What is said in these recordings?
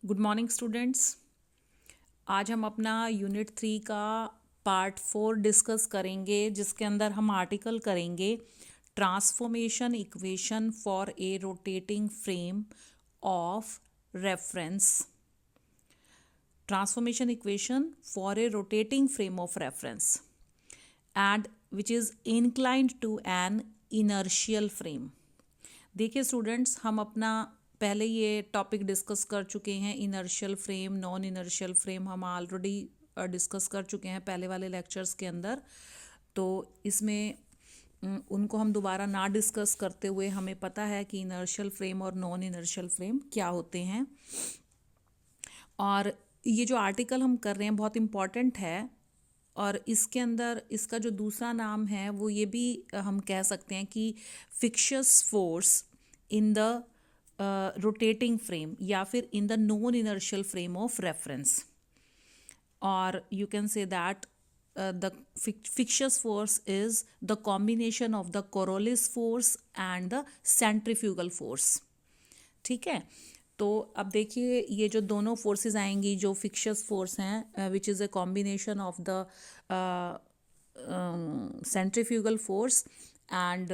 Good morning students. आज हम अपना यूनिट 3 का पार्ट 4 डिस्कस करेंगे, जिसके अंदर हम आर्टिकल करेंगे transformation equation for a rotating frame of reference. Transformation equation for a rotating frame of reference and which is inclined to an inertial frame. देखिए स्टूडेंट्स, हम अपना पहले ये टॉपिक डिस्कस कर चुके हैं। Inertial frame, non inertial frame हम already discuss कर चुके हैं पहले वाले लेक्चर्स के अंदर। तो इसमें उनको हम दोबारा ना डिस्कस करते हुए हमें पता है कि इनर्शियल फ्रेम और नॉन इनर्शियल फ्रेम क्या होते हैं। और ये जो आर्टिकल हम कर रहे हैं बहुत इम्पॉर्टेंट है, और इसके अंदर इसका जो दूसरा नाम है वो ये भी हम कह सकते हैं कि fictitious force in the rotating frame या फिर in the non inertial frame of reference. और you can say that the fictitious force is the combination of the Coriolis force and the centrifugal force। ठीक है, तो अब देखिए ये जो दोनों फोर्सेस आएंगी, जो फिक्शियस फोर्स हैं which is a combination of the centrifugal force and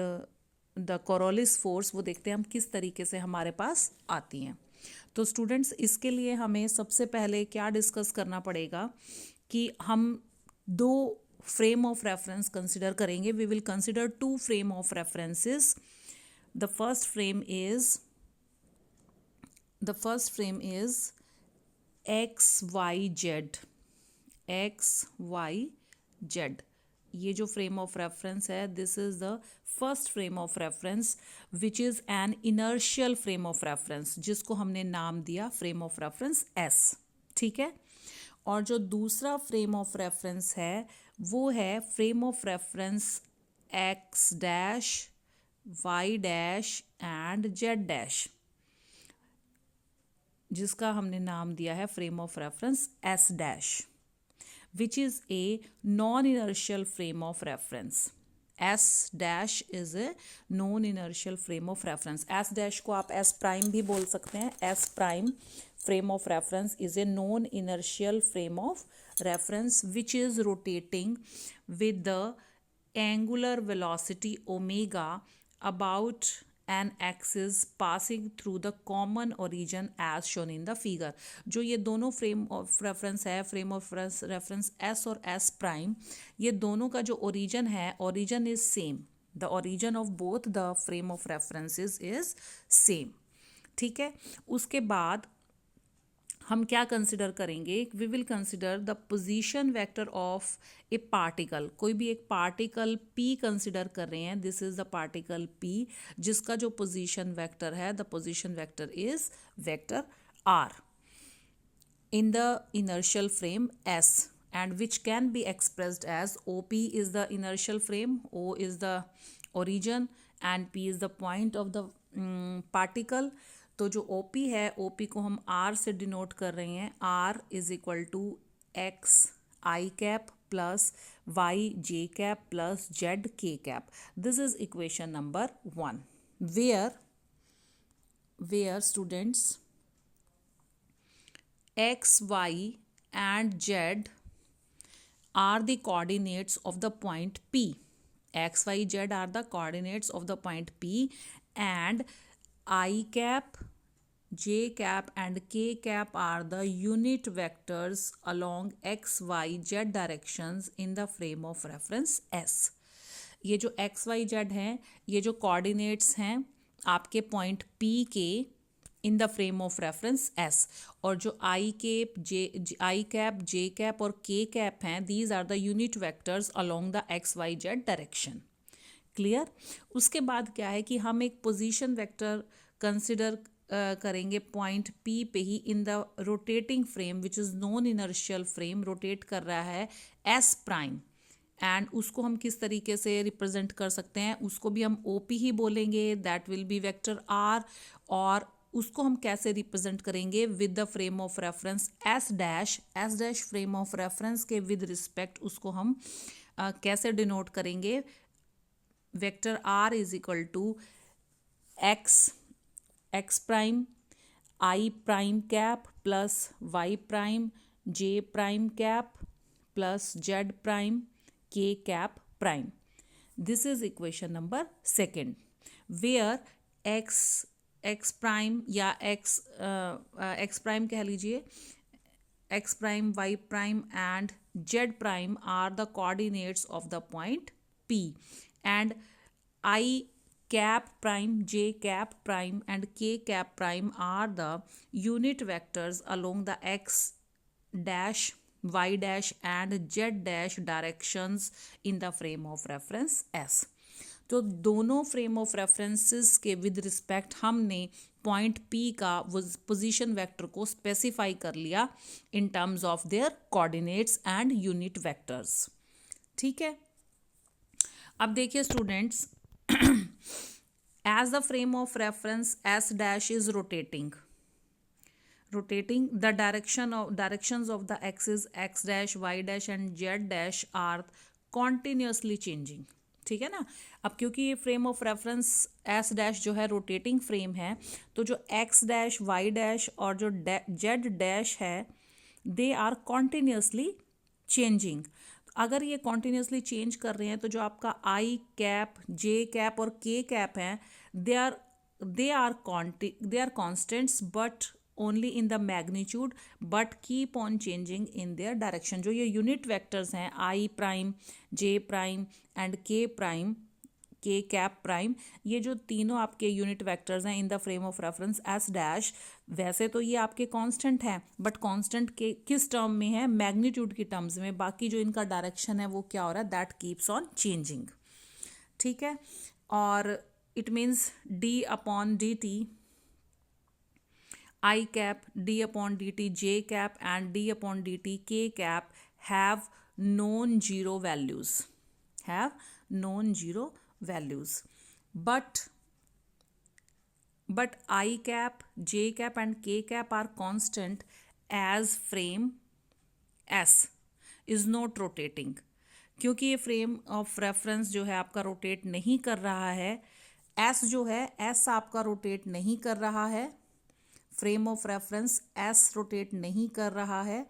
the Coriolis force, वो देखते हैं हम किस तरीके से हमारे पास आती हैं। तो स्टूडेंट्स, इसके लिए हमें सबसे पहले क्या डिस्कस करना पड़ेगा कि हम दो फ्रेम ऑफ रेफरेंस कंसिडर करेंगे। We will consider two frame of references. The first frame is X Y Z. X Y Z, ये जो फ्रेम ऑफ रेफरेंस है, this is the first frame of reference which is an inertial frame of reference, जिसको हमने नाम दिया frame of reference S. ठीक है, और जो दूसरा फ्रेम ऑफ रेफरेंस है वो है frame of reference X dash, Y dash and Z dash, जिसका हमने नाम दिया है frame of reference S dash, which is a non-inertial frame of reference। S dash is a non-inertial frame of reference। S dash को आप S prime भी बोल सकते हैं। S prime frame of reference is a non-inertial frame of reference which is rotating with the angular velocity omega about an axis passing through the common origin as shown in the figure। जो ये दोनों frame of reference है, frame of reference S और S prime, ये दोनों का जो origin है, origin is same. The origin of both the frame of references is same. ठीक है, उसके बाद हम क्या कंसिडर करेंगे? We will consider the position vector of a particle. कोई भी एक पार्टिकल P कंसिडर कर रहे हैं, this is the particle P, जिसका जो पोजीशन वेक्टर है, the position vector is vector R in the inertial frame S, and which can be expressed as OP is the inertial frame, O is the origin and P is the point of the particle। तो जो OP है, OP को हम R से denote कर रहे हैं। R is equal to x i cap plus y j cap plus z k cap. This is equation number 1, where students x, y and z are the coordinates of the point P। x, y, z are the coordinates of the point P, and I cap, j cap and k cap are the unit vectors along x, y, z directions in the frame of reference S। ये जो x, y, z हैं, ये जो coordinates हैं आपके point P के इन the frame of reference S, और जो आई कैप जे कैप और के कैप हैं, these are the unit vectors along the x Y z direction. Clear? उसके बाद क्या है कि हम एक पोजीशन वेक्टर कंसिडर करेंगे पॉइंट पी पे ही in the rotating frame which is non inertial frame, rotate कर रहा है एस प्राइम, एंड उसको हम किस तरीके से रिप्रेजेंट कर सकते हैं? उसको भी हम ओ पी ही बोलेंगे, that will be vector r. और उसको हम कैसे रिप्रेजेंट करेंगे? With the frame of reference S dash. S dash frame of reference के विद रिस्पेक्ट उसको हम कैसे डिनोट करेंगे? Vector r is equal to x prime i prime cap plus y prime J prime cap plus z prime के cap prime. This is equation number second, where x prime या x prime कह लीजिए, x prime, y prime and z prime are the coordinates of the point P, and I cap prime, j cap prime and k cap prime are the unit vectors along the x dash, y dash and z dash directions in the frame of reference S. तो दोनों frame of references के with respect हमने point P का position vector को specify कर लिया in terms of their coordinates and unit vectors. ठीक है, अब देखिए students, as the frame of reference S dash is rotating the directions of the axis x dash, y dash and z dash are continuously changing. ठीक है ना. अब क्योंकि ये frame of reference S dash जो है रोटेटिंग फ्रेम है, तो जो एक्स डैश, वाई डैश और जो जेड डैश है दे आर कॉन्टिन्यूसली चेंजिंग. अगर ये कॉन्टिन्यूसली चेंज कर रहे हैं तो जो आपका आई कैप, जे कैप और के कैप हैं they are constants but only in the magnitude but keep on changing in their direction. जो ये यूनिट वेक्टर्स हैं I prime, J prime and K prime, के कैप प्राइम, ये जो तीनों आपके यूनिट वेक्टर्स हैं in the frame of reference S dash, वैसे तो ये आपके कांस्टेंट हैं बट कांस्टेंट के किस टर्म में है, मैग्नीट्यूड की टर्म्स में. बाकी जो इनका डायरेक्शन है वो क्या हो रहा है, दैट कीप्स ऑन चेंजिंग. ठीक है, और it means D upon D T I cap, d upon dt j cap and d upon dt k cap have non-zero values. But I cap, j cap and k cap are constant as frame S is not rotating. क्योंकि ये frame of reference जो है आपका rotate नहीं कर रहा है, S जो है S आपका रोटेट नहीं कर रहा है, frame of reference S rotate नहीं कर रहा है.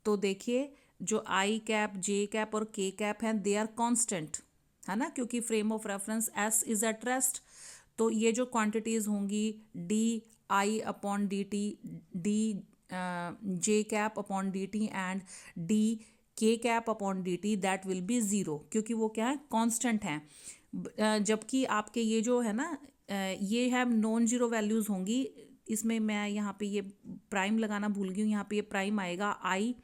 तो देखिए जो आई कैप, जे कैप और के कैप हैं दे आर कांस्टेंट, है ना, क्योंकि frame of reference S is at rest. तो ये जो क्वांटिटीज होंगी d i upon D t, d j cap upon D t and d k cap upon D t, that will be zero, क्योंकि वो क्या है, कांस्टेंट हैं. जबकि आपके ये जो है ना ये है नॉन जीरो वैल्यूज़ होंगी. इसमें मैं यहाँ पे ये प्राइम लगाना भूल गई हूँ, यहाँ पे ये प्राइम आएगा I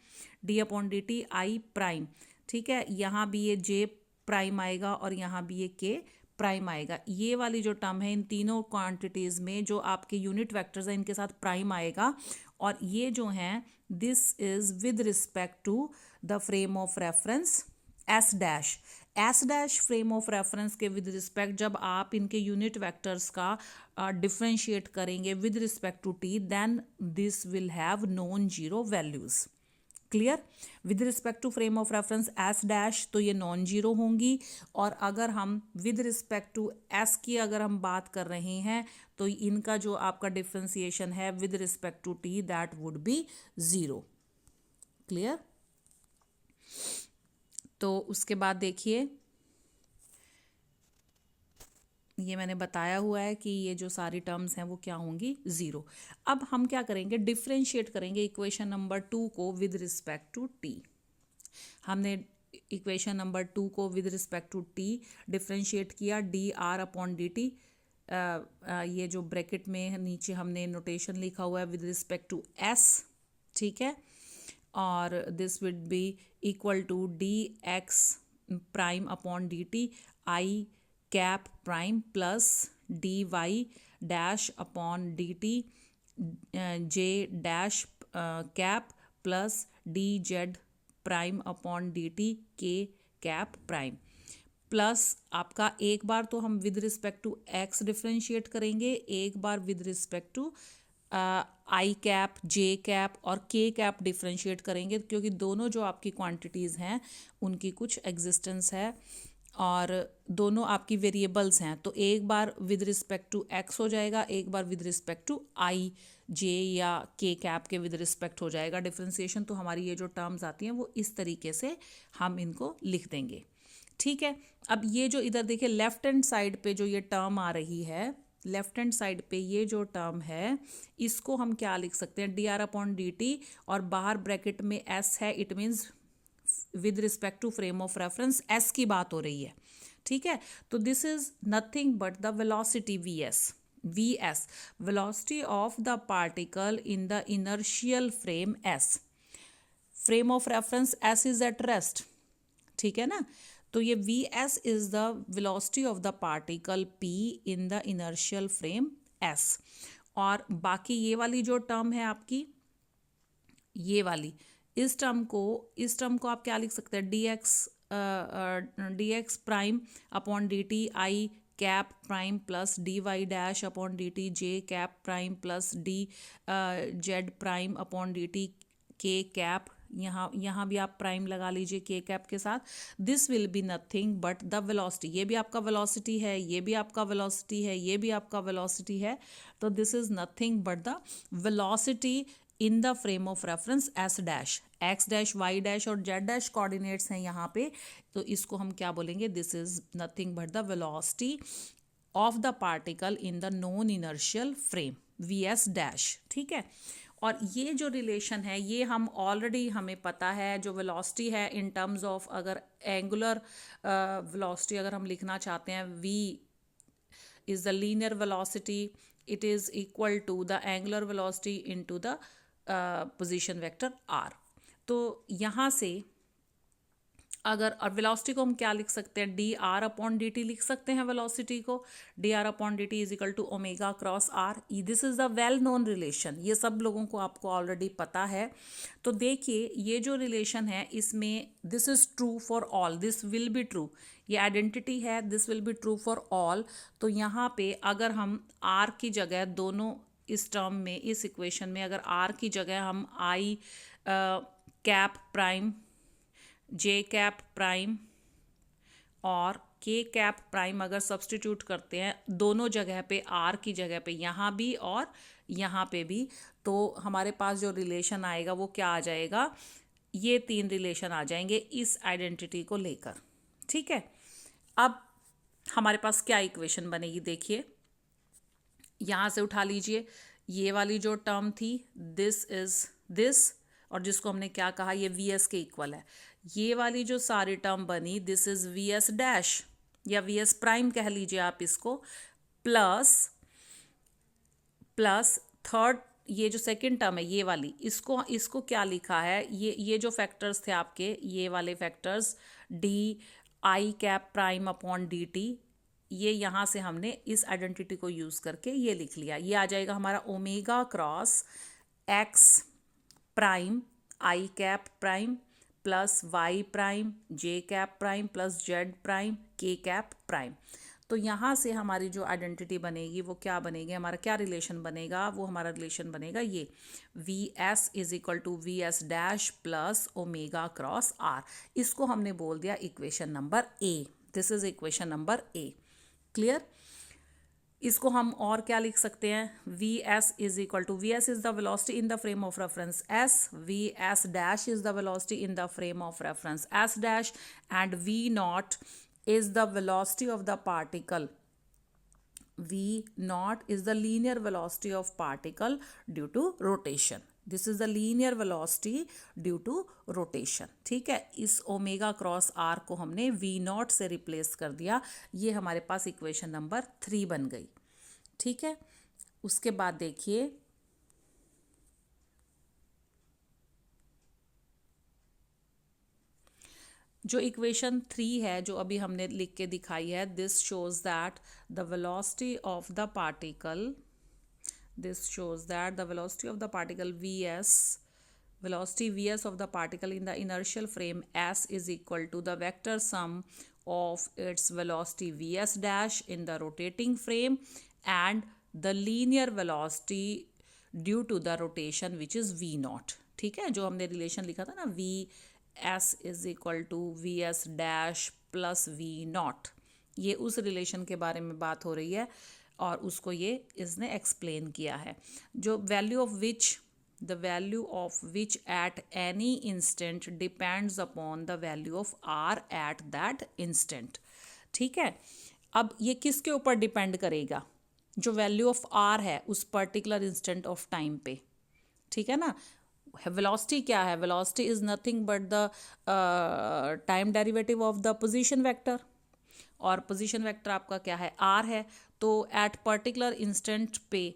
D upon D T I prime. ठीक है, यहाँ भी ये जे प्राइम आएगा और यहाँ भी ये के प्राइम आएगा. ये वाली जो टर्म है इन तीनों क्वांटिटीज़ में जो आपके यूनिट वेक्टर्स हैं इनके साथ प्राइम आएगा. और ये जो हैं this is with respect to the frame of reference S dash. S dash frame of reference के विद रिस्पेक्ट जब आप इनके यूनिट वेक्टर्स का डिफ्रेंशिएट करेंगे with respect to T, then this will have non zero values. Clear. With respect to frame of reference S dash तो ये non zero होंगी, और अगर हम विद रिस्पेक्ट टू एस की अगर हम बात कर रहे हैं तो इनका जो आपका डिफ्रेंसिएशन है with respect to T that would be zero. Clear. तो उसके बाद देखिए ये मैंने बताया हुआ है कि ये जो सारी टर्म्स हैं वो क्या होंगी, ज़ीरो. अब हम क्या करेंगे, डिफ्रेंशिएट करेंगे इक्वेशन नंबर 2 को विद रिस्पेक्ट टू टी. हमने इक्वेशन नंबर 2 को with respect to t differentiate किया d are upon D t. ये जो ब्रैकेट में नीचे हमने नोटेशन लिखा हुआ है विद रिस्पेक्ट टू एस. ठीक है, और this will be equal to d x prime upon D T I cap prime plus D Y dash upon D T j dash cap plus D Z prime upon D T के cap prime. Plus आपका एक बार तो हम with respect to x differentiate करेंगे, एक बार with respect to i cap, j cap और के कैप डिफ्रेंशिएट करेंगे, क्योंकि दोनों जो आपकी क्वांटिटीज़ हैं उनकी कुछ एग्जिस्टेंस है और दोनों आपकी वेरिएबल्स हैं. तो एक बार विद रिस्पेक्ट टू एक्स हो जाएगा, एक बार विद रिस्पेक्ट टू आई जे या के कैप के विद रिस्पेक्ट हो जाएगा डिफ्रेंसिएशन। तो हमारी ये जो टर्म्स आती हैं वो इस तरीके से हम इनको लिख देंगे। ठीक है, अब ये जो इधर देखिए लेफ्ट हैंड साइड पे जो ये टर्म आ रही है, लेफ्ट हैंड साइड पे ये जो टर्म है इसको हम क्या लिख सकते हैं, D are upon D T, और बाहर ब्रैकेट में एस है, it means with respect to frame of reference S की बात हो रही है। ठीक है, तो this is nothing but the velocity V S, velocity of the particle in the inertial frame S, frame of reference S is at rest। ठीक है ना, तो ये Vs is the velocity of the particle P in the inertial frame S। और बाकी ये वाली जो टर्म है आपकी, ये वाली, इस टर्म को आप क्या लिख सकते हैं, D x prime upon D T I cap prime plus D Y dash upon D T J cap prime plus D Z prime upon D T के कैप, यहाँ भी आप प्राइम लगा लीजिए के कैप के साथ। This will be nothing but the velocity, ये भी आपका वेलोसिटी है, ये भी आपका वेलोसिटी है, ये भी आपका वेलोसिटी है, तो this is nothing but the velocity in the frame of reference S dash, X dash Y dash और जेड डैश कोऑर्डिनेट्स हैं यहाँ पे, तो इसको हम क्या बोलेंगे, this is nothing but the velocity of the particle in the non inertial frame V S dash. ठीक है, और ये जो रिलेशन है ये हम ऑलरेडी हमें पता है, जो वेलोसिटी है इन टर्म्स ऑफ, अगर एंगुलर वेलोसिटी अगर हम लिखना चाहते हैं, V is the linear velocity, it is equal to the angular velocity into the position vector R. तो यहाँ से अगर, और वेलोसिटी को हम क्या लिख सकते हैं, D are upon D T लिख सकते हैं वेलोसिटी को, D are upon D T is equal to omega cross R. This is the well known relation, ये सब लोगों को आपको ऑलरेडी पता है। तो देखिए ये जो रिलेशन है इसमें this is true for all, this will be true, ये आइडेंटिटी है, this will be true for all. तो यहाँ पे अगर हम आर की जगह दोनों इस टर्म में, इस इक्वेशन में अगर आर की जगह हम आई cap prime, j cap prime और के कैप प्राइम अगर सब्सटीट्यूट करते हैं दोनों जगह पे, आर की जगह पे यहाँ भी और यहाँ पे भी, तो हमारे पास जो रिलेशन आएगा वो क्या आ जाएगा, ये तीन रिलेशन आ जाएंगे इस आइडेंटिटी को लेकर। ठीक है, अब हमारे पास क्या इक्वेशन बनेगी, देखिए यहाँ से उठा लीजिए, ये वाली जो टर्म थी दिस इज दिस, और जिसको हमने क्या कहा, ये वी एस के इक्वल है, ये वाली जो सारी टर्म बनी this is we S dash या वी एस प्राइम कह लीजिए आप इसको, प्लस थर्ड ये जो सेकंड टर्म है ये वाली, इसको क्या लिखा है, ये जो फैक्टर्स थे आपके, ये वाले factors D I cap prime upon D t, ये यहाँ से हमने इस आइडेंटिटी को यूज़ करके ये लिख लिया, ये आ जाएगा हमारा omega cross x prime i cap prime plus y prime j cap prime plus z prime के कैप प्राइम। तो यहाँ से हमारी जो आइडेंटिटी बनेगी वो क्या बनेगी, हमारा क्या रिलेशन बनेगा, वो हमारा रिलेशन बनेगा ये V S is equal to V S dash plus omega cross R. इसको हमने बोल दिया equation number A, this is equation number A. Clear, इसको हम और क्या लिख सकते हैं, V S is equal to, V S is the velocity in the frame of reference S, V S dash is the velocity in the frame of reference S dash, and V naught is the velocity of the particle, v naught is the linear velocity of particle due to rotation, this is the linear velocity due to rotation। ठीक है, इस omega cross are को हमने v not से replace कर दिया, ये हमारे पास इक्वेशन नंबर 3 बन गई। ठीक है, उसके बाद देखिए जो इक्वेशन 3 है जो अभी हमने लिख के दिखाई है, this shows that the velocity of the particle, this shows that the velocity of the particle we S, velocity vs of the particle in the inertial frame s is equal to the vector sum of its velocity vs dash in the rotating frame and the linear velocity due to the rotation which is v naught। ठीक है, जो हमने relation लिखा था ना, v s is equal to vs dash plus v naught, ये उस relation के बारे में बात हो रही है। और उसको ये इसने एक्सप्लेन किया है। जो value of which the value of which at any instant depends upon the value of R at that instant. ठीक है, अब ये किसके ऊपर डिपेंड करेगा? जो वैल्यू ऑफ आर है उस पर्टिकुलर इंस्टेंट ऑफ टाइम पे। ठीक है ना, वेलोसिटी क्या है? Velocity is nothing but the time derivative of the position vector, और पोजीशन वेक्टर आपका क्या है? आर है। तो एट पर्टिकुलर इंस्टेंट पे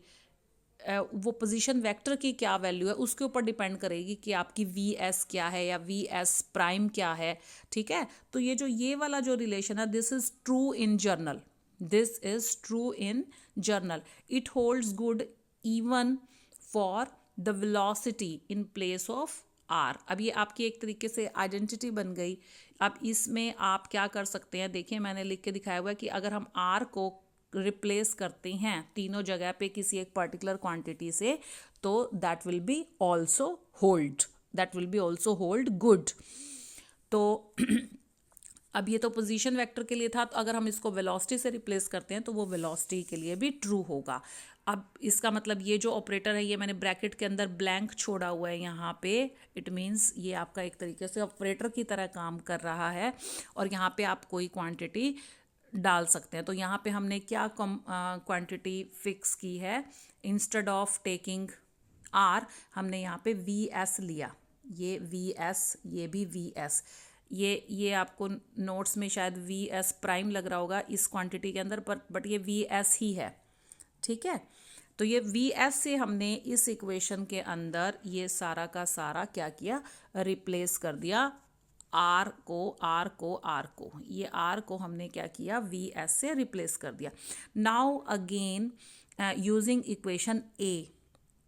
वो पोजीशन वेक्टर की क्या वैल्यू है उसके ऊपर डिपेंड करेगी कि आपकी वी एस क्या है या वी एस प्राइम क्या है। ठीक है, तो ये वाला जो रिलेशन है, this is true in general, this is true in general, it holds good even for the velocity in place of R. अब ये आपकी एक तरीके से आइडेंटिटी बन गई। अब इसमें आप क्या कर सकते हैं, देखिए मैंने लिख के दिखाया हुआ है कि अगर हम आर को रिप्लेस करते हैं तीनों जगह पे किसी एक पर्टिकुलर क्वांटिटी से, तो that will B also hold, that will B also hold good. तो अब ये तो पोजीशन वेक्टर के लिए था, तो अगर हम इसको वेलोसिटी से रिप्लेस करते हैं तो वो वेलोसिटी के लिए भी ट्रू होगा। अब इसका मतलब ये जो ऑपरेटर है, ये मैंने ब्रैकेट के अंदर ब्लैंक छोड़ा हुआ है यहाँ पे, इट मीन्स ये आपका एक तरीके से ऑपरेटर की तरह काम कर रहा है, और यहाँ पे आप कोई क्वांटिटी डाल सकते हैं। तो यहाँ पे हमने क्या क्वांटिटी फिक्स की है? इंस्टेड ऑफ टेकिंग आर, हमने यहाँ पे वी एस लिया, ये वी एस, ये भी वी एस, ये आपको नोट्स में शायद वी एस प्राइम लग रहा होगा इस क्वांटिटी के अंदर, पर बट ये वी एस ही है। ठीक है, तो ये वी एस से हमने इस इक्वेशन के अंदर ये सारा का सारा क्या किया? रिप्लेस कर दिया आर को, ये आर को हमने क्या किया? वी एस से रिप्लेस कर दिया। Now again using equation A,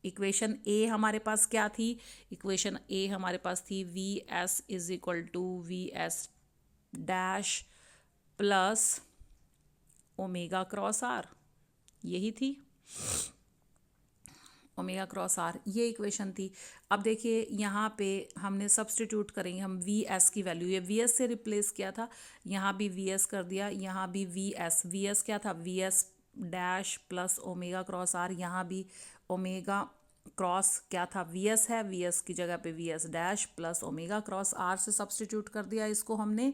equation A हमारे पास क्या थी? इक्वेशन ए हमारे पास थी V S is equal to V S dash plus omega cross R, यही थी ओमेगा क्रॉस आर, ये इक्वेशन थी। अब देखिए यहाँ पे हमने सब्सटीट्यूट करेंगे हम वी एस की वैल्यू, ये वी एस से रिप्लेस किया था, यहाँ भी वी एस कर दिया, यहाँ भी वी एस क्या था? V S dash plus omega cross R, यहाँ भी ओमेगा क्रॉस क्या था? वी एस है, वी एस की जगह पे V S dash plus omega cross R से सब्सटीट्यूट कर दिया इसको हमने।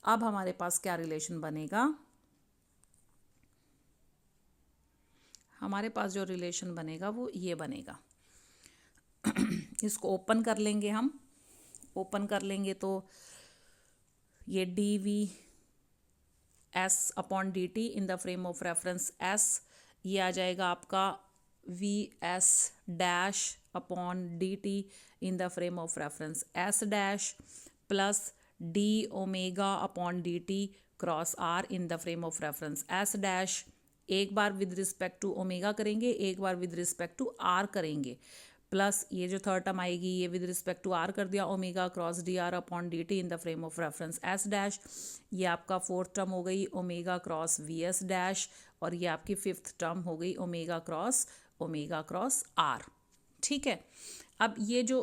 अब हमारे पास क्या रिलेशन बनेगा? हमारे पास जो रिलेशन बनेगा वो ये बनेगा। इसको ओपन कर लेंगे हम, ओपन कर लेंगे तो ये D V S upon D T in the frame of reference S, ये आ जाएगा आपका V S dash upon D T in the frame of reference S dash plus D omega upon D T cross R in the frame of reference S dash. एक बार with respect to omega करेंगे, एक बार with respect to R करेंगे, plus ये जो third term आएगी ये विद रिस्पेक्ट टू आर कर दिया, omega cross D R upon D T in the frame of reference S dash. ये आपका फोर्थ टर्म हो गई omega cross V S dash, और ये आपकी फिफ्थ टर्म हो गई ओमेगा क्रॉस आर। ठीक है, अब ये जो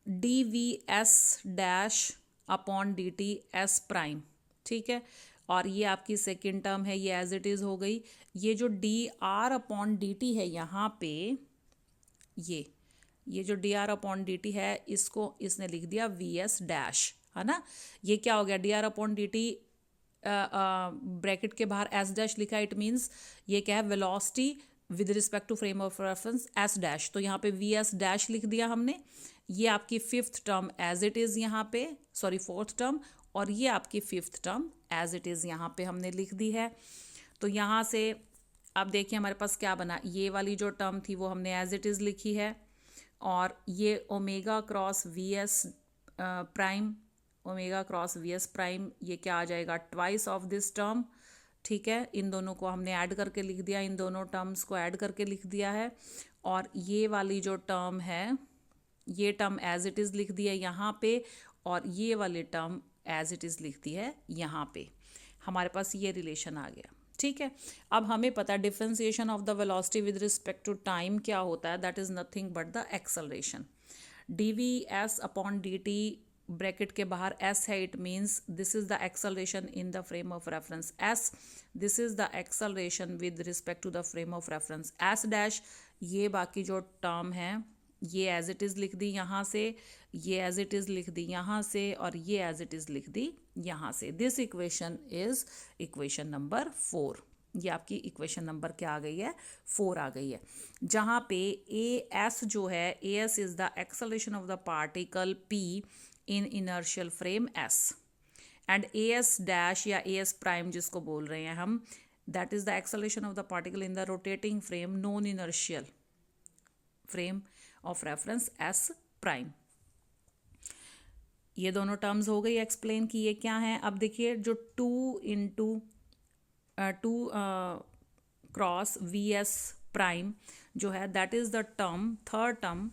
D V S dash upon D T S prime, ठीक है, और ये आपकी सेकेंड टर्म है, ये एज इट इज़ हो गई। ये जो D R upon D T है यहाँ पे, ये जो D R upon D T है इसको इसने लिख दिया वी एस डैश, है ना। ये क्या हो गया? D are upon D T bracket के बाहर एस डैश लिखा, इट मीन्स ये क्या है? Velocity with respect to frame of reference S dash, तो यहाँ पे वी एस डैश लिख दिया हमने। ये आपकी fifth term as it is यहाँ पे, सॉरी फोर्थ टर्म, और ये आपकी fifth term as it is यहाँ पे हमने लिख दी है। तो यहाँ से अब देखिए हमारे पास क्या बना, ये वाली जो टर्म थी वो हमने एज इट इज़ लिखी है, और ये omega cross V S prime, omega cross V S prime, ये क्या आ जाएगा? Twice of this term. ठीक है, इन दोनों को हमने ऐड करके लिख दिया, इन दोनों टर्म्स को ऐड करके लिख दिया है, और ये वाली जो टर्म है ये टर्म एज इट इज़ लिख दिया यहाँ पे, और ये वाली टर्म एज इट इज़ लिखती है यहाँ पे। हमारे पास ये रिलेशन आ गया। ठीक है, अब हमें पता differentiation of the velocity with respect to time क्या होता है, that is nothing but the acceleration. D V S upon D T bracket के बाहर s है, it means this is the acceleration in the frame of reference s, this is the acceleration with respect to the frame of reference s dash. ये बाकी जो term है ये as it is लिख दी यहाँ से, ये एज इट इज़ लिख दी यहाँ से, और ये एज इट इज़ लिख दी यहाँ से। This equation is equation number 4। ये आपकी इक्वेशन नंबर क्या आ गई है, 4 आ गई है, जहाँ पे ए एस जो है, A S is the acceleration of the particle P in inertial frame S, and A S dash या ए एस प्राइम जिसको बोल रहे हैं हम, that is the acceleration of the particle in the rotating frame non inertial frame of reference S prime. ये दोनों terms हो गई एक्सप्लेन की ये क्या है। अब देखिए जो 2 क्रॉस वी एस प्राइम जो है, that is the term, third term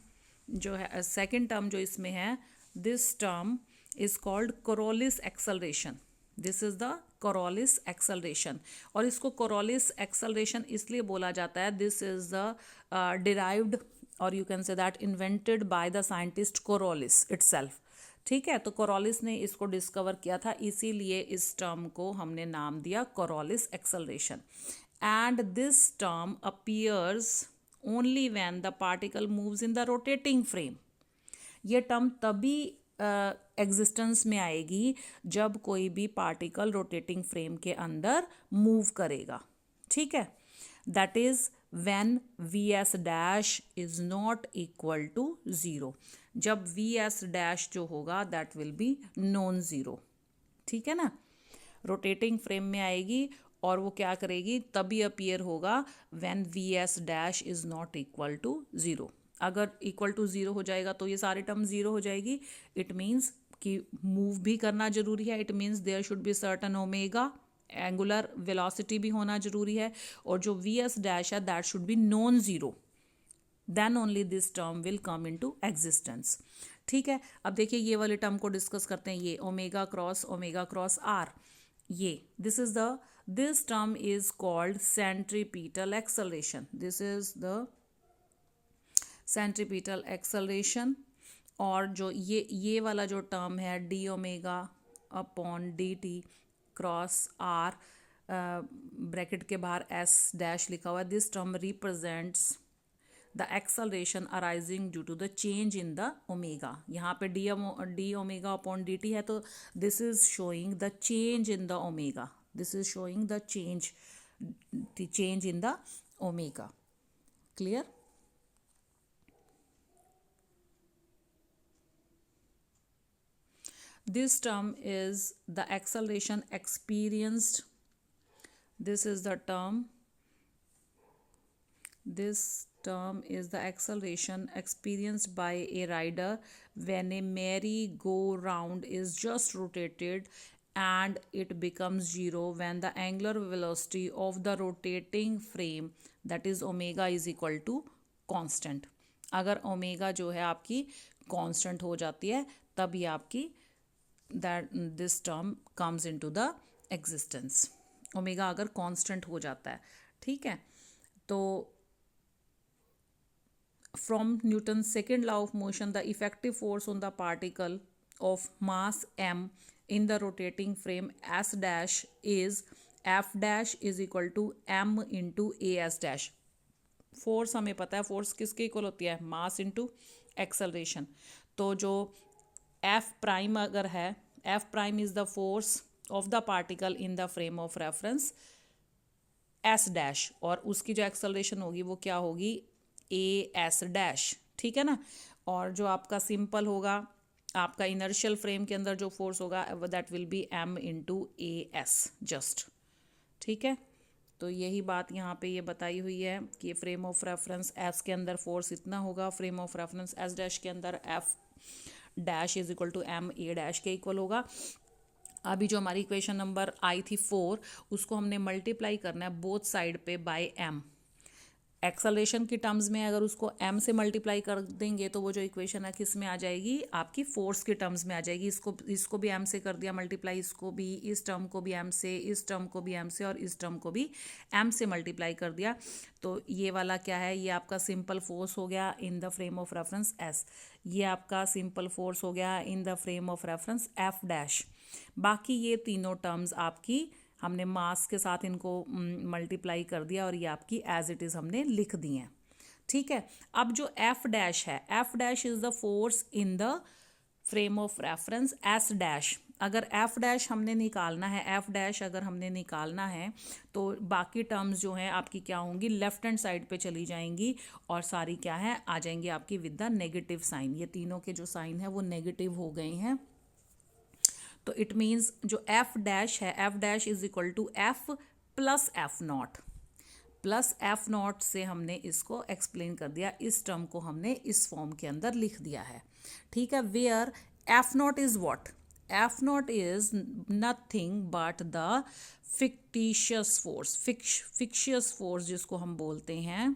जो है, सेकेंड टर्म जो इसमें है, this term is called Coriolis acceleration. This is the Coriolis acceleration, और इसको कोरोलिस एक्सेलरेशन इसलिए बोला जाता है, दिस इज द डिराइव्ड और you can say that invented by the scientist Coriolis itself. ठीक है, तो कोरोलिस ने इसको डिस्कवर किया था, इसीलिए इस टर्म को हमने नाम दिया Coriolis acceleration. And this term appears only when the particle moves in the rotating frame. ये टर्म तभी एग्जिस्टेंस में आएगी जब कोई भी पार्टिकल रोटेटिंग फ्रेम के अंदर मूव करेगा। ठीक है, that is when V S dash is not equal to 0। जब वी एस डैश जो होगा that will be non zero. ठीक है ना, रोटेटिंग फ्रेम में आएगी और वो क्या करेगी, तभी अपीयर होगा when V S dash is not equal to 0। अगर इक्वल टू 0 हो जाएगा तो ये सारे टर्म 0 हो जाएगी। इट मीन्स कि मूव भी करना जरूरी है, it means there should be certain omega, angular velocity भी होना जरूरी है, और जो वी एस डैश है that should be non zero, then only this term will come into existence. ठीक है, अब देखिए ये वाले टर्म को डिस्कस करते हैं। ये ओमेगा क्रॉस आर, ये this term is called centripetal acceleration. This is the centripetal acceleration. और जो ये वाला जो टर्म है D omega upon D T cross R, bracket के बाहर एस डैश लिखा हुआ है, this term represents the acceleration arising due to the change in the omega. यहाँ पे D omega upon D T है, तो this is showing the change in the omega, this is showing the change in the omega. Clear? This term is the acceleration experienced. This is the term. This term is the acceleration experienced by a rider when a merry-go-round is just rotated, and it becomes 0 when the angular velocity of the rotating frame, that is omega, is equal to constant. अगर omega जो है आपकी constant हो जाती है तब ये आपकी that this term comes into the existence. Omega अगर कांस्टेंट हो जाता है। ठीक है, तो from Newton second law of motion, the effective force on the particle of mass m in the rotating frame s dash is f dash is equal to m into a s dash. Force हमें पता है, force किसके equal होती है, mass into acceleration. तो जो F prime अगर है, F prime is the force of the particle in the frame of reference S dash, और उसकी जो एक्सेलरेशन होगी वो क्या होगी, ए एस डैश। ठीक है ना, और जो आपका सिंपल होगा, आपका इनर्शियल फ्रेम के अंदर जो फोर्स होगा that will be M into A S just. ठीक है, तो यही बात यहाँ पे ये बताई हुई है कि फ्रेम ऑफ रेफरेंस एस के अंदर फोर्स इतना होगा, frame of reference S dash के अंदर F dash is equal to M A dash के इक्वल होगा। अभी जो हमारी इक्वेशन नंबर आई थी 4, उसको हमने मल्टीप्लाई करना है बोथ साइड पे बाय एम। एक्सेलरेशन की टर्म्स में अगर उसको m से मल्टीप्लाई कर देंगे तो वो जो इक्वेशन है किस में आ जाएगी, आपकी फोर्स के टर्म्स में आ जाएगी। इसको भी m से कर दिया मल्टीप्लाई, इसको भी, इस टर्म को भी m से, इस टर्म को भी m से और इस टर्म को भी m से मल्टीप्लाई कर दिया। तो ये वाला क्या है, ये आपका सिंपल फोर्स हो गया इन the frame of reference s। ये आपका सिंपल फोर्स हो गया इन the frame of reference f dash. बाकी ये तीनों टर्म्स आपकी हमने मास के साथ इनको मल्टीप्लाई कर दिया और ये आपकी एज इट इज़ हमने लिख दी हैं। ठीक है, अब जो एफ डैश है, F dash is the force in the frame of reference S dash. अगर एफ डैश हमने निकालना है, एफ डैश अगर हमने निकालना है तो बाकी टर्म्स जो हैं आपकी क्या होंगी, लेफ्ट हैंड साइड पे चली जाएंगी और सारी क्या है, आ जाएंगी आपकी विद द नेगेटिव साइन। ये तीनों के जो साइन है वो नेगेटिव हो गए हैं। तो इट मीन्स जो एफ डैश है, F dash is equal to F plus F naught, plus F naught से हमने इसको एक्सप्लेन कर दिया, इस टर्म को हमने इस फॉर्म के अंदर लिख दिया है। ठीक है, where F naught is what, F naught is nothing but the fictitious force, fictitious force जिसको हम बोलते हैं,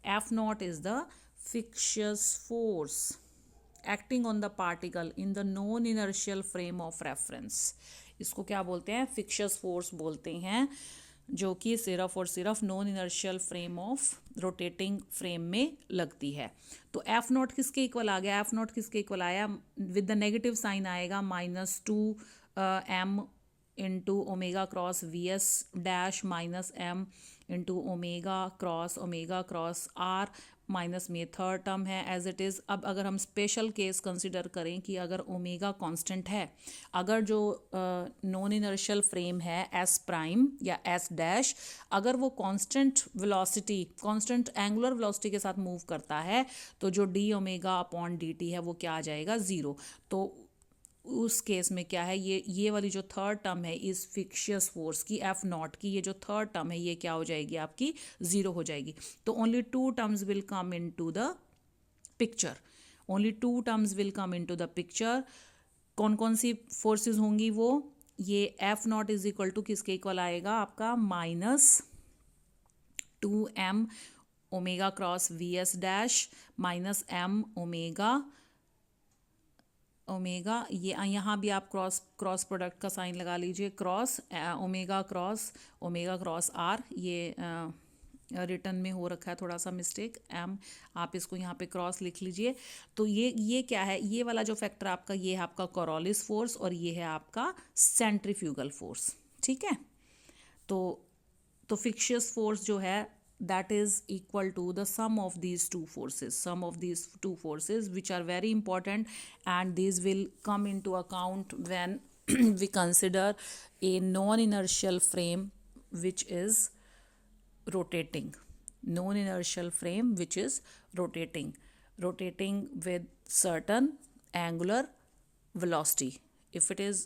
F naught is the fictitious force acting on the particle in the non inertial frame of reference. इसको क्या बोलते हैं, fictitious force बोलते हैं, जो कि सिर्फ और सिर्फ non inertial frame of rotating frame में लगती है। तो एफ नॉट किसके इक्वल आ गया, एफ नॉट किसके इक्वल आया, विद द नेगेटिव साइन आएगा -2m into omega cross V S dash minus m into omega cross R minus में थर्ड टर्म है एज इट इज़। अब अगर हम स्पेशल केस कंसिडर करें कि अगर ओमेगा कांस्टेंट है, अगर जो नॉन इनर्शियल फ्रेम है एस प्राइम या एस डैश, अगर वो constant velocity, constant angular velocity के साथ मूव करता है तो जो D omega upon D T है वो क्या आ जाएगा, ज़ीरो। तो उस केस में क्या है, ये वाली जो थर्ड टर्म है इस फिक्शियस फोर्स की, एफ नॉट की, ये जो थर्ड टर्म है ये क्या हो जाएगी, आपकी ज़ीरो हो जाएगी। तो only two terms will come in to the picture, only two terms will come in to the picture. कौन कौन सी फोर्सेस होंगी वो, ये F naught is equal to किसके इक्वल आएगा आपका, -2m omega cross V S dash minus m omega, ये यहाँ भी आप क्रॉस प्रोडक्ट का साइन लगा लीजिए, क्रॉस ओमेगा क्रॉस आर, ये रिटर्न में हो रखा है थोड़ा सा मिस्टेक, एम आप इसको यहाँ पे क्रॉस लिख लीजिए। तो ये क्या है, ये वाला जो फैक्टर आपका, ये है आपका कोरोलिस फोर्स और ये है आपका सेंट्रीफ्यूगल फोर्स। ठीक है, तो फिक्शियस फोर्स जो है that is equal to the sum of these two forces which are very important, and these will come into account when we consider a non-inertial frame which is rotating, rotating with certain angular velocity. If it is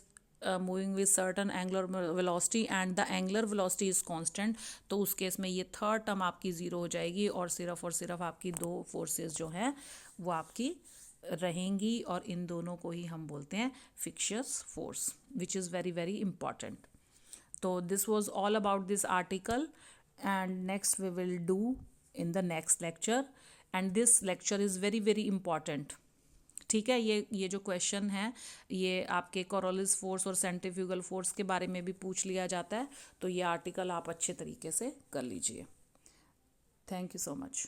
moving with certain angular velocity and the angular velocity is constant, तो उस case में ये third term आपकी zero हो जाएगी और सिर्फ आपकी दो फोर्सेस जो हैं वो आपकी रहेंगी, और इन दोनों को ही हम बोलते हैं fictitious force, which is very very important. तो this was all about this article, and next we will do in the next lecture, and this lecture is very very important. ठीक है, ये जो क्वेश्चन है ये आपके कोरोलिस फोर्स और centrifugal force के बारे में भी पूछ लिया जाता है, तो ये आर्टिकल आप अच्छे तरीके से कर लीजिए। Thank you so much.